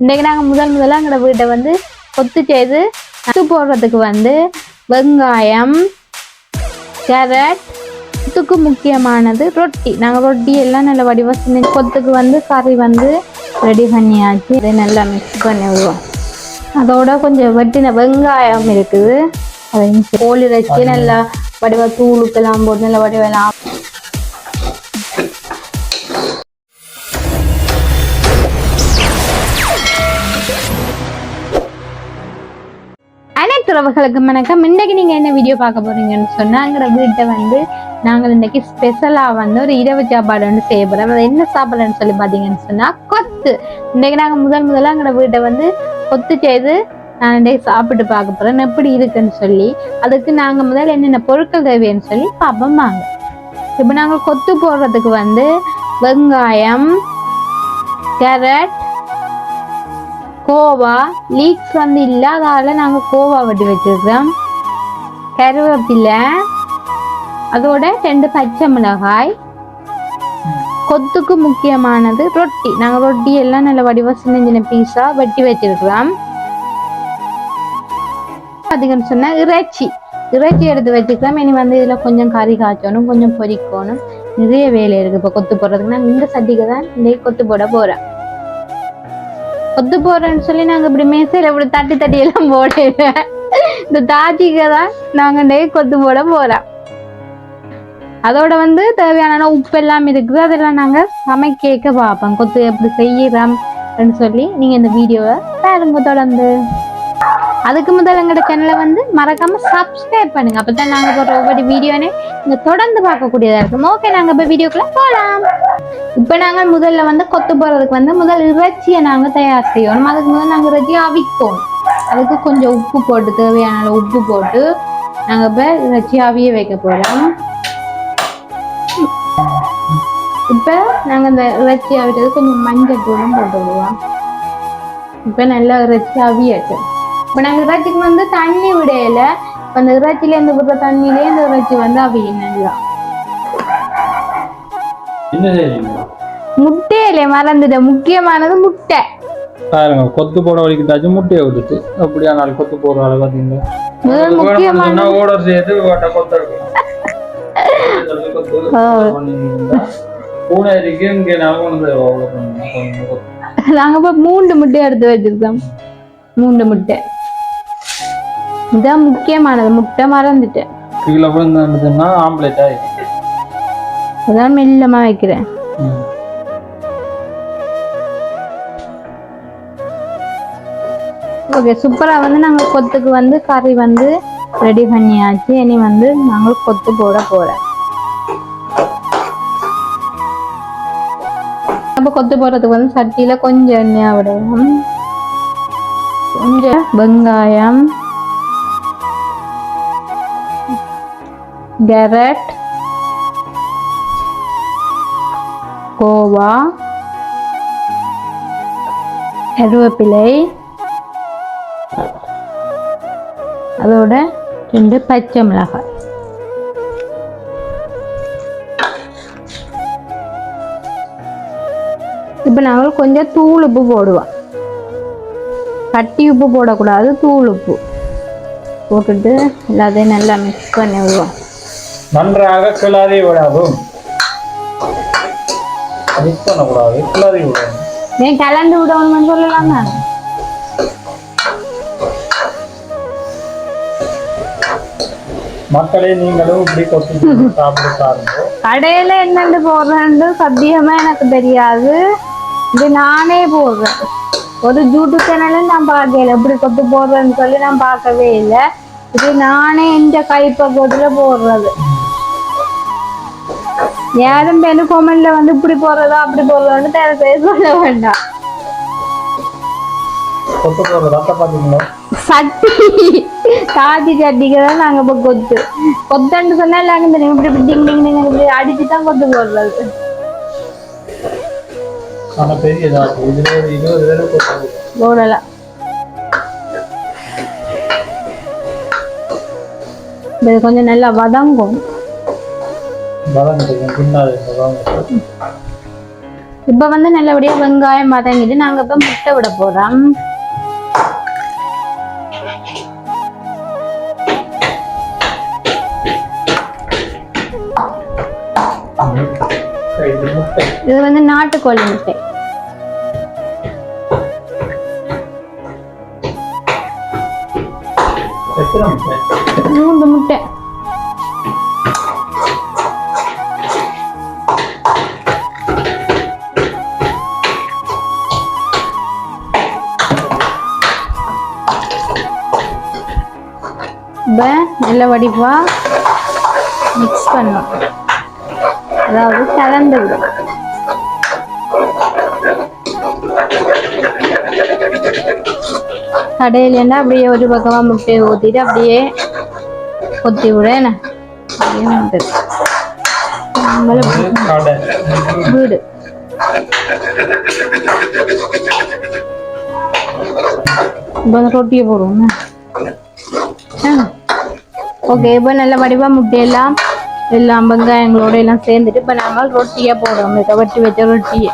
இன்றைக்கு நாங்கள் முதல்ல எங்களோட வீட்டை வந்து கொத்து செய்து கொத்து போடுறதுக்கு வந்து வெங்காயம், கேரட், கொத்துக்கு முக்கியமானது ரொட்டி. நாங்கள் ரொட்டி எல்லாம் நல்ல வடிவாக செஞ்சு கொத்துக்கு வந்து கறி வந்து ரெடி பண்ணியாச்சு. இதை நல்லா மிக்ஸ் பண்ணி விடுவோம். அதோட கொஞ்சம் வெட்டின வெங்காயம் இருக்குது, அதை கோழி வச்சு நல்லா வடிவாக தூளுக்கெல்லாம் போட்டு நல்லா வடிவெல்லாம் அனைத்து உறவுகளுக்கு வணக்கம். இன்றைக்கு நீங்கள் என்ன வீடியோ பார்க்க போறீங்கன்னு சொன்னால், எங்களோட வீட்டை வந்து நாங்கள் இன்றைக்கி ஸ்பெஷலாக வந்து ஒரு இரவு சாப்பாடு வந்து செய்ய போகிறோம். அது என்ன சாப்பாடுன்னு சொல்லி பார்த்தீங்கன்னு சொன்னால் கொத்து. இன்றைக்கி நாங்கள் முதல்ல எங்களோட வீட்டை வந்து கொத்து செய்து நான் இன்றைக்கு சாப்பிட்டு பார்க்க போகிறேன் எப்படி இருக்குன்னு சொல்லி. அதுக்கு நாங்கள் முதல்ல என்னென்ன பொருட்கள் தேவைன்னு சொல்லி பார்ப்போம் வாங்க. இப்போ நாங்கள் கொத்து போடுறதுக்கு வந்து வெங்காயம், கேரட், கோவா லீக்ஸ் வந்து இல்லாதால நாங்கள் கோவா வெட்டி வச்சிருக்கோம், கருவேப்பிலை, அதோட 2 பச்சை மிளகாய். கொத்துக்கு முக்கியமானது ரொட்டி. நாங்கள் ரொட்டி எல்லாம் நல்ல வடிவா சின்ன சின்ன பீஸா வெட்டி வச்சிருக்கிறோம். பார்த்தீங்கன்னு சொன்னா இறைச்சி எடுத்து வச்சுக்கலாம். இனி வந்து இதில் கொஞ்சம் கறி காய்ச்சணும், கொஞ்சம் பொரிக்கணும், நிறைய வேலை இருக்கு. இப்போ கொத்து போடுறதுக்கு நாங்கள் இந்த சட்டிக்கு தான் இன்றைக்கு கொத்து போட போறோம். கொத்து போறேன்னு சொல்லி நாங்க இப்படி மேசையில இப்படி தட்டி எல்லாம் போடல. இந்த தாச்சிக்கு தான் நாங்க கொத்து போட போறோம். அதோட வந்து தேவையான உப்பு எல்லாம் இருக்குது, அதெல்லாம் நாங்க சமைக்க பார்ப்போம். கொத்து எப்படி செய்யறோம்னு சொல்லி நீங்க இந்த வீடியோவை பாருங்க தொடர்ந்து. அதுக்கு முதல் எங்களோட சேனலை வந்து மறக்காம சப்ஸ்கிரைப் பண்ணுங்க, அப்பதான் நாங்க போடுற ஒவ்வொரு வீடியோனே நீங்க தொடர்ந்து பார்க்கக்கூடியதா இருக்கும். ஓகே, நாங்க இப்ப வீடியோக்குள்ள போலாம். இப்ப நாங்க முதல்ல வந்து கொத்து போறதுக்கு வந்து முதல் இறைச்சியை நாங்க தயார் செய்யணும். அதுக்கு முதல்ல நாங்க இறைச்சியை அவிப்போம். அதுக்கு கொஞ்சம் உப்பு போட்டு, தேவையான உப்பு போட்டு நாங்க இப்ப இறைச்சி அவிய வைக்க போறோம். இப்ப நாங்க இந்த இறைச்சி அவிட்டது கொஞ்சம் மஞ்சள் தூளும் போட்டு விடுவோம். இப்ப நல்லா இறைச்சி அவியட்டு. இப்ப நாங்க இறைச்சிக்கு வந்து தண்ணி விடையில, அந்த இறைச்சியில இருந்து விடுற தண்ணியிலே இந்த இறைச்சி வந்து அவியும் நல்லா. முட்டையில மறந்துட்ட, முக்கியமானது முட்டை. பாருங்க, கொத்து போட வலிக்கிட்டாச்சு முட்டையை விட்டுட்டு அப்படியா நாள் கொத்து போடுற அளவு பாத்தீங்களா. முக்கியமான ஓடர் செய்து நாங்க இப்ப 3 முட்டை எடுத்து வச்சிருக்கோம். 3 முட்டை இதான் முக்கியமானது. முட்டை மறந்துட்டேன். கீழே விழுந்துன்னா ஆம்லேட் ஆயிடும். அதான் மெல்லமா வைக்கிறேன். ஓகே, சூப்பரா வந்து நாங்க கொத்துக்கு வந்து கறி வந்து ரெடி பண்ணியாச்சு. இனி வந்து நாங்க கொத்து போட போறோம். நம்ம கொத்து போடுறதுக்கு வந்து சட்டியில கொஞ்சம் எண்ணெய் விடுவோம். கொஞ்சம் வெங்காயம், கேரட், கோவா, கருவேப்பிலை, அதோட 2 பச்சை மிளகாய். இப்போ நாங்கள் கொஞ்சம் தூள் உப்பு போடுவோம். கட்டி உப்பு போடக்கூடாது, தூள் உப்பு போட்டுட்டு எல்லாத்தையும் நல்லா மிக்ஸ் பண்ணி விடுவோம். நன்றாக கிளறி விடவும். மிக்ஸ் பண்ணக்கூடாது, கிளறி விடணும். ஏன் கலந்து விடணும்னு சொல்லலாம் தான். மக்களே, நீங்களும் இப்படி கொத்து சாப்பிட்டு பாருங்க. கடையில என்னென்று போடுறேன்னு சத்தியமா எனக்கு தெரியாது. இது நானே போடுறேன். ஒரு யூடியூப் சேனலும் நான் பார்க்கல, எப்படி கொத்து போடுறேன்னு சொல்லி நான் பார்க்கவே இல்லை. இது நானே இந்த கைப்பக்குவத்துல போடுறது. யாரும் பெண்ணு கொமெண்ட்ல வந்து இப்படி போடுறதா அப்படி போடுறோன்னு தேவை சொல்ல வேண்டாம். சட்டி காய்ச்சி சட்டிக்கு தான் நாங்க இப்ப கொத்துன்னு சொன்னா எல்லாருக்கும் தெரியும். இப்படி அடிச்சுதான் கொத்து போடுறது. போடலாம். கொஞ்சம் நல்லா வதங்கும். இப்ப வந்து நல்லபடியா வெங்காயம் வதங்கிட்டு நாங்க இப்ப முட்டை விட போறோம். இது வந்து நாட்டுக்கோழி முட்டை. மூன்று முட்டை. நல்ல வடிவா மிக்ஸ் பண்ணணும், அதாவது கலந்து விடும். கடையில அப்படியே ஒரு பக்கமா முட்டையை ஊத்திட்டு அப்படியே கொத்தி விட வீடு. ரொட்டியை போடுவோம். ஓகே, இப்போ நல்ல வடிவா முட்டையெல்லாம் எல்லாம் வெங்காயங்களோட எல்லாம் சேர்ந்துட்டு இப்போ நாங்கள் ரொட்டியை போடுறோம். வெட்டி வச்ச ரொட்டியை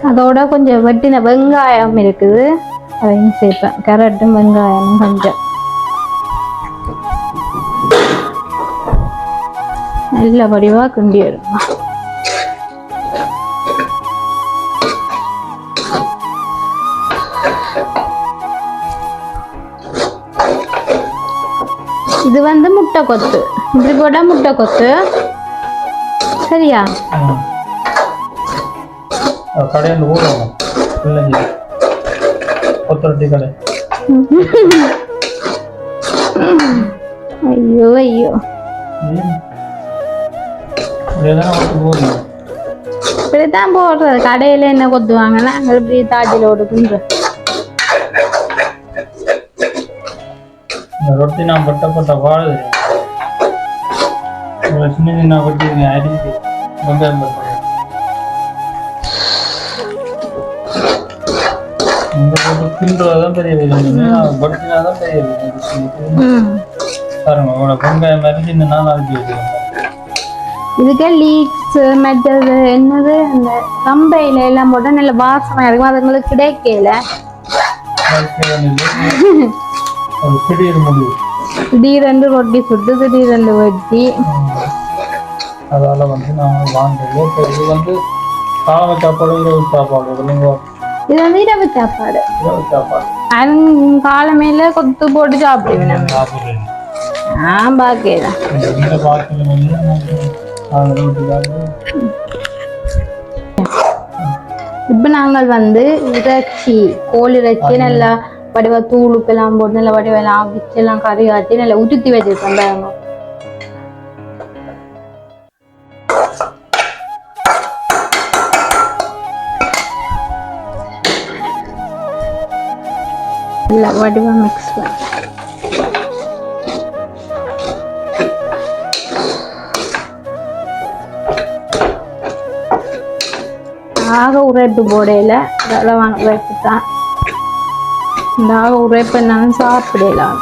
அதோட கொஞ்சம் வெட்டின வெங்காயம் இருக்குது, அதையும் சேர்ப்பேன். கேரட்டும் வெங்காயமும் கொஞ்சம் நல்ல வடிவா கிண்டி வரும். இது வந்து முட்டை கொத்து. இப்படி போட்டா முட்டை கொத்து. சரியா? கடையில் ஊறும் கொத்தரட்டி கடை. ஐயோ ஐயோ, இப்படித்தான் போடுறது. கடையில என்ன கொத்துவாங்கன்னா இப்படி தாஜில ஓடுக்குன்ற ரொட்டி நான் பட்ட வாழுது சின்ன சின்ன வட்டி அரிசி வெங்காயம் தின்றதான் பெரிய பட்டினாதான் பெரிய பாருங்க வெங்காயம் அரிசி இந்த நாள் அரிசி வச்சுருக்கேன். இதுக்கே லீக்ஸ் மெட்டது என்னது அந்த கம்பையில எல்லாம் போட்டா நல்ல வாசமா இருக்கும். அது உங்களுக்கு கிடைக்கல. திடீரென்று ரொட்டி சுட்டு திடீரென்று வெட்டி அதால வந்து நாங்கள் வாங்கல. இது வந்து காலை சாப்பாடு இரவு சாப்பாடு. இது வந்து இரவு சாப்பாடு. காலமையில கொத்து போட்டு சாப்பிடுவேன். பாக்கலாம் இப்ப நாங்கள் வந்து இறைச்சி, கோழி இறைச்சி நல்லா வடிவா தூளுக்கெல்லாம் போட்டு நல்லா வடிவெல்லாம் ஆவிச்சு எல்லாம் கறி ஆச்சு நல்லா உதுத்தி வச்சிருக்கோம். நல்லா வடிவா மிக்ஸ் பண்ணி ஆக உரைப்பு போடையில வாங்க வைத்துட்டான். இந்த ஆக உரைப்பு நான் சாப்பிடலாம்.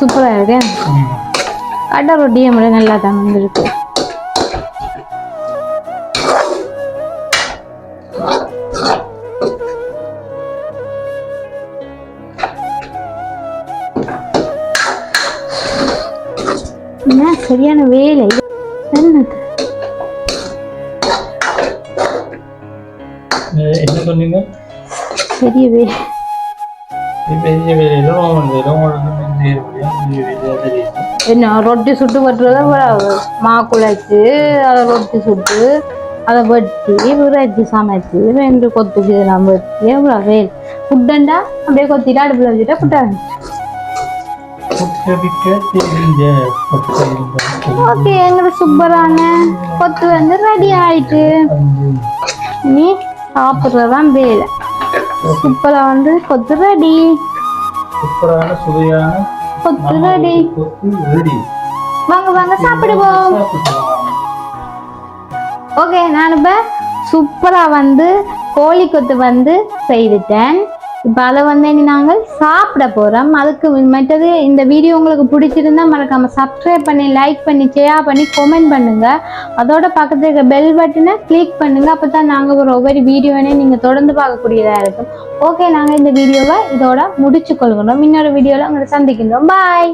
சூப்பரா இருக்கு. கடை ரொட்டியை முறை நல்லா தான் வந்துருக்கு. சரியான வேலை என்ன சொன்னீங்க? பெரிய வேலை. என்ன ரொட்டி சுட்டு பட்டுறத மா குழைச்சு அதை ரொட்டி சுட்டு அதை வெட்டி விரைச்சி சமைச்சு 2 கொத்துக்கு இதெல்லாம் வெட்டி எவ்வளோ வேல். ஃபுட்டண்டா அப்படியே கொத்திட்டு அடுப்பில் வச்சுட்டா புட்டாங்க. ஓகே, எங்க சூப்பரான கொத்து வந்து ரெடி ஆயிட்டு. நீ சாப்பிட்றதான் வேலை. சூப்பரா வந்து கொத்து ரெடி. சூப்பரான சுவையான கொத்து ரெடி. கொத்து ரெடி. வாங்க வாங்க சாப்பிடுவோம். ஓகே, நான் இப்போ சூப்பராக வந்து கோழி கொத்து வந்து செய்துட்டேன். இப்போ அதை வந்து இனி நாங்கள் சாப்பிட போகிறோம். அதுக்கு மற்றது இந்த வீடியோ உங்களுக்கு பிடிச்சிருந்தா மறக்காமல் சப்ஸ்கிரைப் பண்ணி, லைக் பண்ணி, ஷேர் பண்ணி, கமெண்ட் பண்ணுங்கள். அதோட பக்கத்தில் இருக்க பெல் பட்டனை கிளிக் பண்ணுங்கள். அப்போ தான் நாங்கள் ஒரு ஒவ்வொரு வீடியோவையும் நீங்கள் தொடர்ந்து பார்க்கக்கூடியதாக இருக்கும். ஓகே, நாங்கள் இந்த வீடியோவை இதோட முடிச்சு கொள்கிறோம். இன்னொரு வீடியோவில் உங்களை சந்திக்கின்றோம். பாய்.